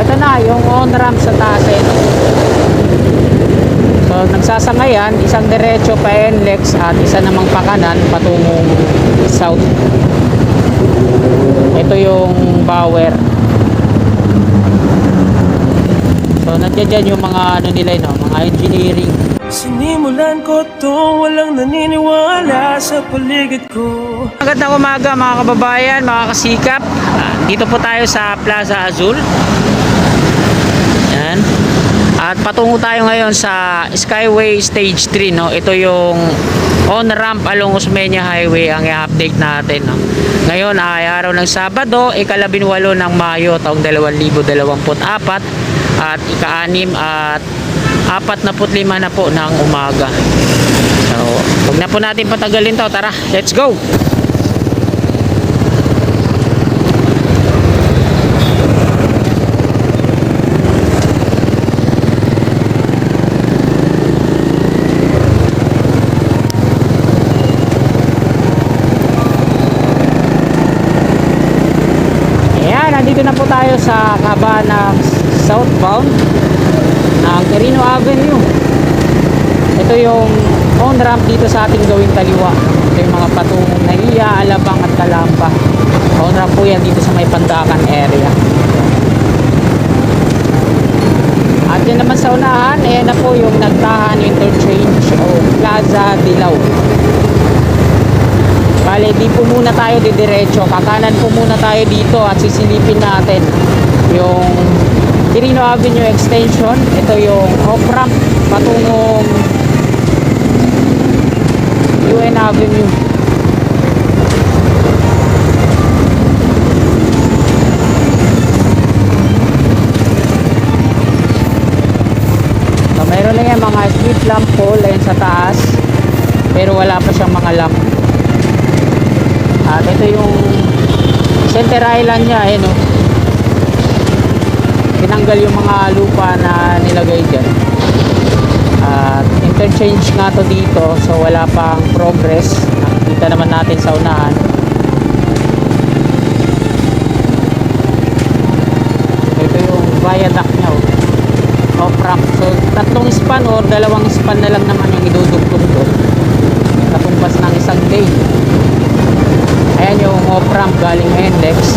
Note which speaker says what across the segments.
Speaker 1: ito na yung on-ramp sa taas eh. So nagsasangayan, isang diretso pa NLEX at isa namang pakanan patungong south. Ito yung Bower. So nandiyan dyan yung mga ano nila, no? Mga engineering.
Speaker 2: Sinimulan ko to, walang naniniwala sa paligid ko.
Speaker 1: Magandang umaga mga kababayan, mga kasikap. Dito po tayo sa Plaza Azul. Yan. At patungo tayo ngayon sa Skyway Stage 3, no? Ito yung on-ramp along Osmeña Highway ang i-update natin, no? Ngayon ay araw ng Sabado, ika-18 ng Mayo taong 2024 at ika-6 at 45 na po ng umaga. So, huwag na po natin patagalin to. Tara, let's go! Ayan, nandito na po tayo sa Cabanag southbound ng Quirino Avenue. Ito yung on-ramp dito sa ating gawing kaliwa. Ito yung mga patungong Naiya, Alabang at Calamba. On-ramp po yan dito sa may Pandakan area. At yan naman sa unahan, ayan na po yung Nagtahan Interchange o Plaza Dilaw. Bale, di po muna tayo didiretso. Kakanan po muna tayo dito at sisilipin natin yung Quirino Avenue Extension. Ito yung off-ramp patungong UN Avenue. So, mayroon lang yan mga street lamp pole ayun sa taas, pero wala pa siyang mga lamp. At ito yung center island niya, ayun o. Tinanggal yung mga lupa na nilagay dyan. At interchange nga to dito, so wala pang progress. Nakikita naman natin sa unahan. Ito yung viaduct nya, off-ramp. So tatlong span or dalawang span na lang naman yung idudugtong doon. Katumpas ng isang lane. Ayan yung off-ramp galing NLEX,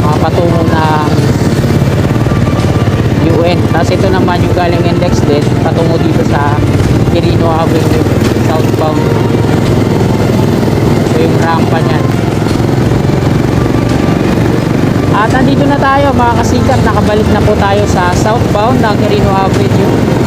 Speaker 1: mga patungo ng UN. Tapos ito naman yung galing NLEX din, patungo dito sa Quirino Avenue southbound. Ito yung rampa niyan. At nandito na tayo mga kasikap, nakabalik na po tayo sa southbound ng Quirino Avenue.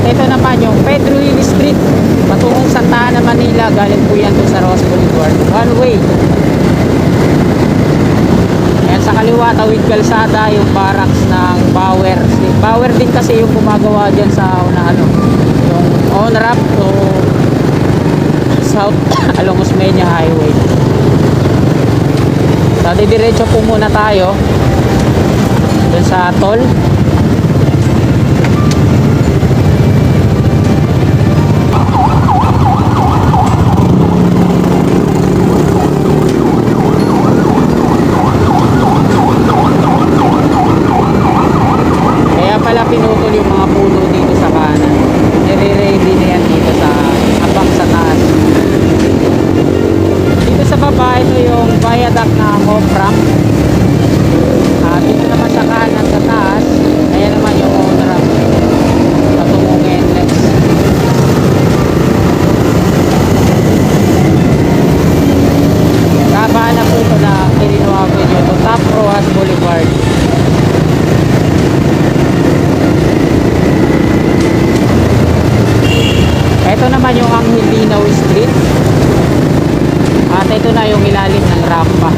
Speaker 1: Ito naman yung Pedro Hill Street patungong Santa Ana, Manila. Galing po yan doon sa Ross Boulevard, one way. Ayan sa kaliwa, tawid kalsada, yung barracks ng Bower. Bower din kasi yung gumagawa dyan sa una, ano, yung on-ramp to south along Osmeña Highway. So didiretso po muna tayo doon sa toll. Pinutol yung mga puno dito sa kanan. Nire-ready na yan dito sa abang sa taas. Dito sa baba, ito yung viaduct na off-ramp. Dito naman sa kanan sa taas, ayan naman yung on-ramp patungong NLEX. Kabaan na po ito na Quirino Avenue to Top Rojas Boulevard. Ito naman yung Angelinaw Street. At ito na yung ilalim ng rampa.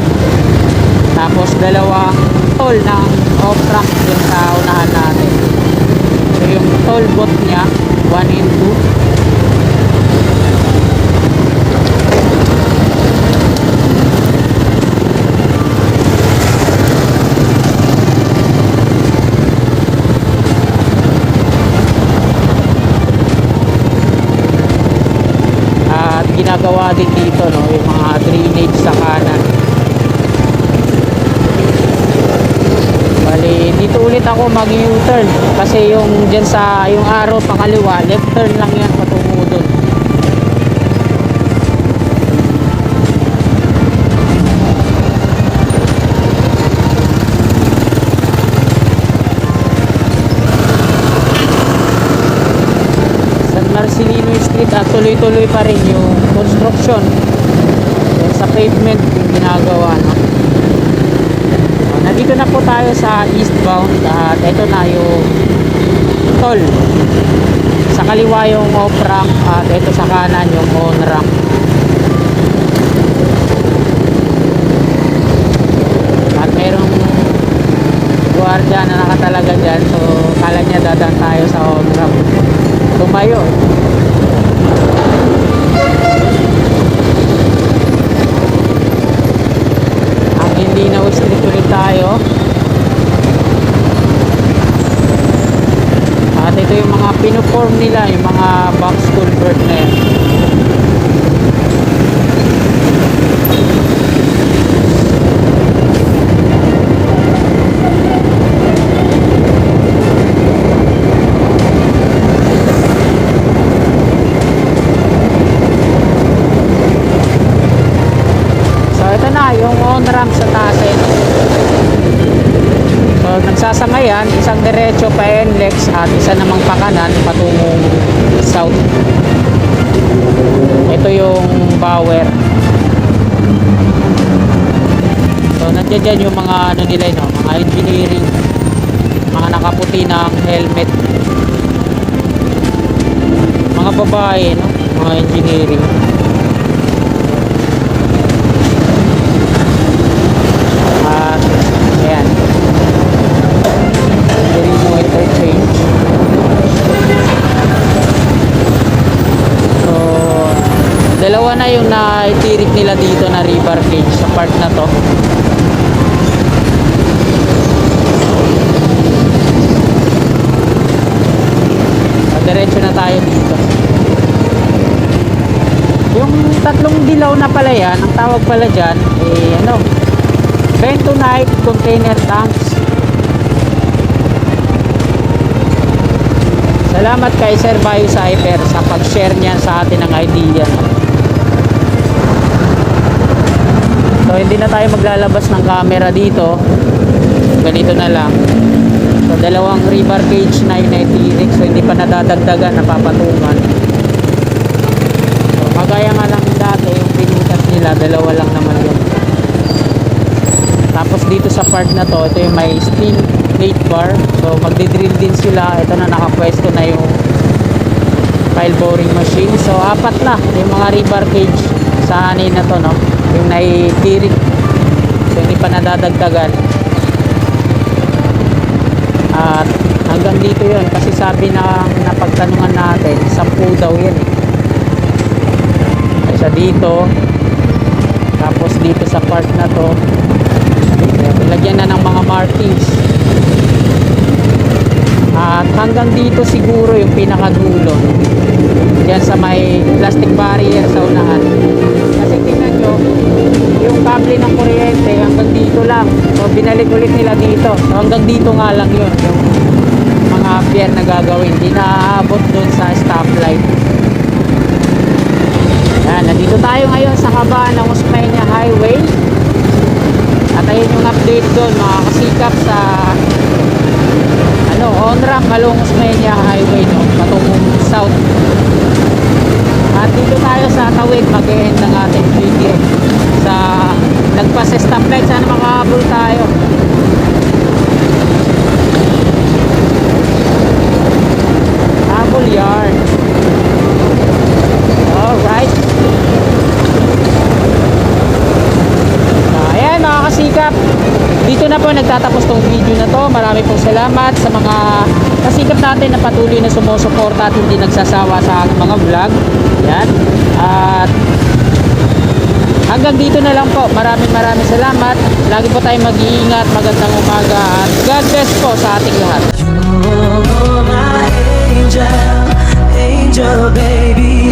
Speaker 1: Tapos dalawang toll ng off-ramp dun sa unahan natin. So yung toll booth nya 1 and 2. ginagawa din dito, no, yung mga drainage sa kanan. Bali, dito ulit ako mag-U-turn kasi yung dyan sa yung arrow pakaliwa, left turn lang yan patungo doon. San Marcelino Street at tuloy-tuloy pa rin yung construction. Yan sa pavement yung ginagawa, no? Nandito na po tayo sa eastbound at ito na yung toll. Sa kaliwa yung off ramp at ito sa kanan yung on ramp. At merong guardia na nakatalaga dyan, so kala niya dadaan tayo sa on ramp. Tumayo. Linaw Street ulit tayo. At ito yung mga pinoform nila, yung mga box culvert na yan. Yung on ramp sa taas eh. So nagsasamayan, isang diretso pa NLEX at isa namang pakanan patungong south. Ito yung Bauer. So nandiyan dyan yung mga ano nila, no? Mga engineering, mga nakaputi ng helmet, mga babae, no? Mga engineering. Ayan, Dirino Interchange. So dalawa na yung naitirik nila dito na river cage sa part na to. Diretso na tayo dito. Yung tatlong dilaw na pala yan, ang tawag pala dyan ano, bentonite container tanks. Salamat kay Sir Bayo Cyper sa pag-share niya sa atin ng idea. So hindi na tayo maglalabas ng camera dito. Ganito na lang. So dalawang river cage na yung naitirik, so hindi pa nadadagdagan, napapatungan. So magaya nga lang dati yung pinutas nila, dalawa lang naman yun. Tapos dito sa part na to, ito yung may steel plate bar. So magdi-drill din sila. Ito na nakapwesto na yung pile boring machine. So apat na yung mga river cage sa hanin na to, no? Yung naitirik. So hindi pa nadadagdagan. At hanggang dito yun. Kasi sabi na napagtanungan natin, 10 daw yan eh. Isa dito. Tapos dito sa part na to, lagyan na ng mga markings. At hanggang dito siguro yung pinakadulo, diyan sa may plastic barrier sa unahan. Kasi tingnan nyo, yung kable ng kuryente hanggang dito lang. So binalik ulit nila dito. So hanggang dito nga lang yun, yung mga ampere na gagawin. Hindi na aabot dun sa stoplight. Yan, nandito tayo ngayon sa haba ng Osmeña Highway. At ayun yung update doon, mga kasikap, sa ano, on-ramp along Osmeña Highway, no, patungong south. At dito tayo sa tawid, mag-e-end ng ating video sa nagpas stoplight. Sana makahabol tayo. Habol yard. Alright. Ayan mga kasikap, dito na po nagtatapos tong video na to. Marami pong salamat sa mga kasikap natin na patuloy na sumusuporta at hindi nagsasawa sa aking mga vlog. Yan. At hanggang dito na lang po. Maraming salamat. Lagi po tayong mag-iingat. Magandang umaga at God bless po sa ating lahat.
Speaker 2: You're my angel, angel baby.